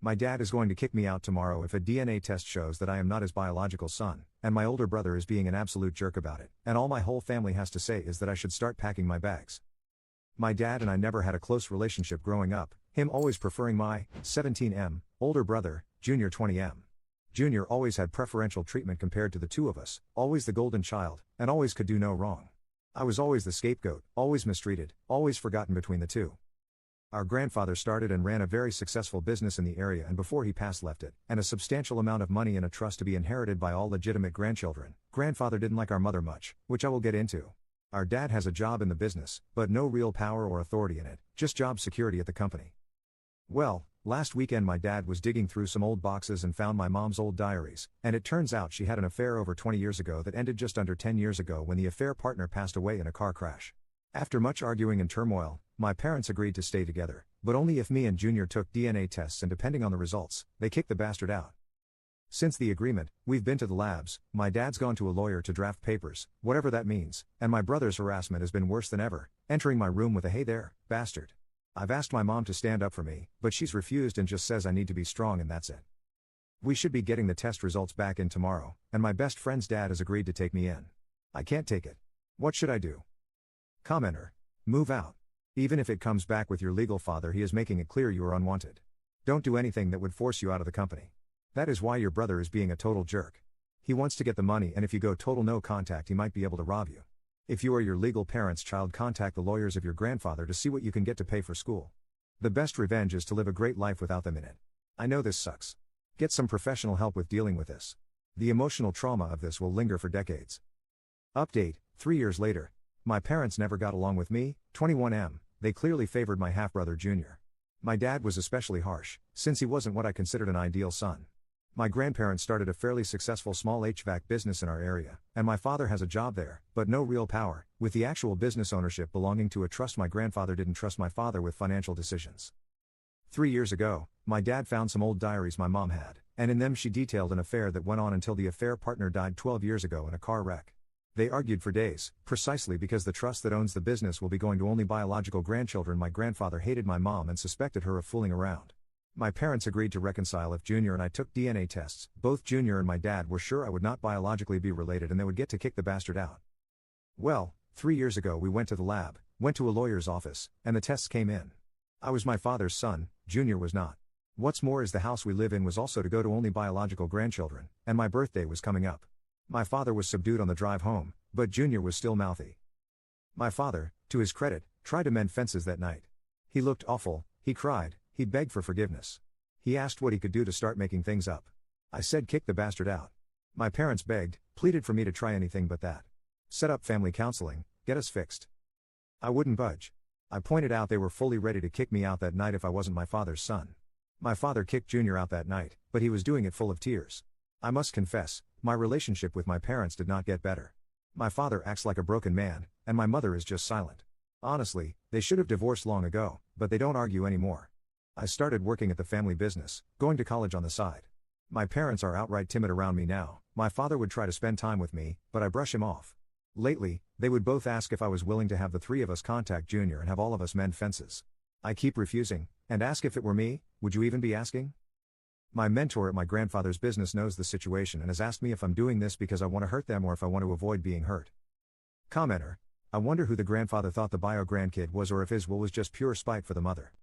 My dad is going to kick me out tomorrow if a DNA test shows that I am not his biological son, and my older brother is being an absolute jerk about it, and all my whole family has to say is that I should start packing my bags. My dad and I never had a close relationship growing up, him always preferring my 17M older brother, Junior 20M. Junior always had preferential treatment compared to the two of us, always the golden child, and always could do no wrong. I was always the scapegoat, always mistreated, always forgotten between the two. Our grandfather started and ran a very successful business in the area, and before he passed left it, and a substantial amount of money in a trust to be inherited by all legitimate grandchildren. Grandfather didn't like our mother much, which I will get into. Our dad has a job in the business, but no real power or authority in it, just job security at the company. Well, last weekend my dad was digging through some old boxes and found my mom's old diaries, and it turns out she had an affair over 20 years ago that ended just under 10 years ago when the affair partner passed away in a car crash. After much arguing and turmoil, my parents agreed to stay together, but only if me and Junior took DNA tests, and depending on the results, they kicked the bastard out. Since the agreement, we've been to the labs, my dad's gone to a lawyer to draft papers, whatever that means, and my brother's harassment has been worse than ever, entering my room with a "Hey there, bastard." I've asked my mom to stand up for me, but she's refused and just says I need to be strong and that's it. We should be getting the test results back in tomorrow, and my best friend's dad has agreed to take me in. I can't take it. What should I do? Commenter. Move out. Even if it comes back with your legal father, he is making it clear you are unwanted. Don't do anything that would force you out of the company. That is why your brother is being a total jerk. He wants to get the money, and if you go total no contact, he might be able to rob you. If you are your legal parent's child, contact the lawyers of your grandfather to see what you can get to pay for school. The best revenge is to live a great life without them in it. I know this sucks. Get some professional help with dealing with this. The emotional trauma of this will linger for decades. Update, 3 years later. My parents never got along with me, 21M, they clearly favored my half-brother Junior. My dad was especially harsh, since he wasn't what I considered an ideal son. My grandparents started a fairly successful small HVAC business in our area, and my father has a job there, but no real power, with the actual business ownership belonging to a trust. My grandfather didn't trust my father with financial decisions. 3 years ago, my dad found some old diaries my mom had, and in them she detailed an affair that went on until the affair partner died 12 years ago in a car wreck. They argued for days, precisely because the trust that owns the business will be going to only biological grandchildren. My grandfather hated my mom and suspected her of fooling around. My parents agreed to reconcile if Junior and I took DNA tests. Both Junior and my dad were sure I would not biologically be related and they would get to kick the bastard out. Well, 3 years ago we went to the lab, went to a lawyer's office, and the tests came in. I was my father's son, Junior was not. What's more is the house we live in was also to go to only biological grandchildren, and my birthday was coming up. My father was subdued on the drive home, but Junior was still mouthy. My father, to his credit, tried to mend fences that night. He looked awful, he cried, he begged for forgiveness. He asked what he could do to start making things up. I said kick the bastard out. My parents begged, pleaded for me to try anything but that. Set up family counseling, get us fixed. I wouldn't budge. I pointed out they were fully ready to kick me out that night if I wasn't my father's son. My father kicked Junior out that night, but he was doing it full of tears. I must confess, my relationship with my parents did not get better. My father acts like a broken man, and my mother is just silent. Honestly, they should have divorced long ago, but they don't argue anymore. I started working at the family business, going to college on the side. My parents are outright timid around me now. My father would try to spend time with me, but I brush him off. Lately, they would both ask if I was willing to have the three of us contact Junior and have all of us mend fences. I keep refusing, and ask if it were me, would you even be asking? My mentor at my grandfather's business knows the situation and has asked me if I'm doing this because I want to hurt them or if I want to avoid being hurt. Commenter. I wonder who the grandfather thought the bio-grandkid was, or if his will was just pure spite for the mother.